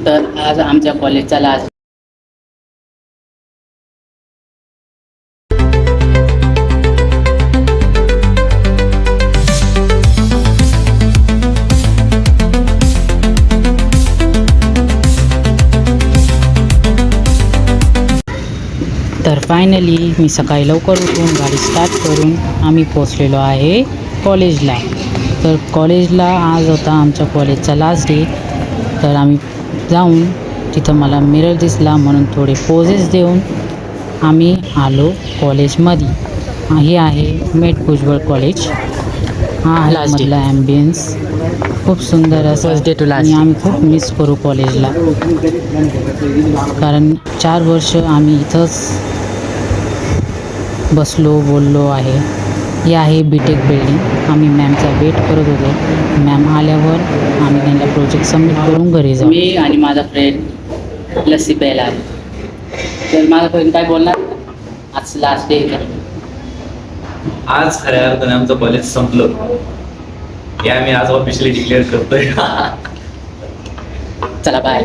तर आज आमच्या कॉलेजचा लास्ट तर फायनली मी सकाळी लवकर उठून गाडी स्टार्ट करून आम्ही पोचलेलो आहे कॉलेजला. तर कॉलेजला आज होता आमच्या कॉलेजचा लास्ट डे. तर आम्ही जाऊन तिथं मला मिरर दिसला म्हणून थोडे पोजेस देऊन आम्ही आलो कॉलेजमध्ये. हे आहे मेट भुजबळ कॉलेज. हा आहे मधला ॲम्बियन्स खूप सुंदर असं आणि आम्ही खूप मिस करू कॉलेजला, कारण 4 वर्ष आम्ही इथंच बसलो बोललो आहे. हे आहे बीटेक बिल्डिंग. आम्ही मॅमचा वेट करत होतो. मॅम आल्यावर आम्ही त्यांना प्रोजेक्ट सबमिट करून घरी जाऊ. मी आणि माझा फ्रेंड लस्सी प्यायला आलो. तर माझा फ्रेंड काय बोलणार, आज लास्ट डे आहे. आज खऱ्या अर्थाने आमचं कॉलेज संपलं हे आम्ही आज ऑफिशियली डिक्लेअर करतोय. चला बाय.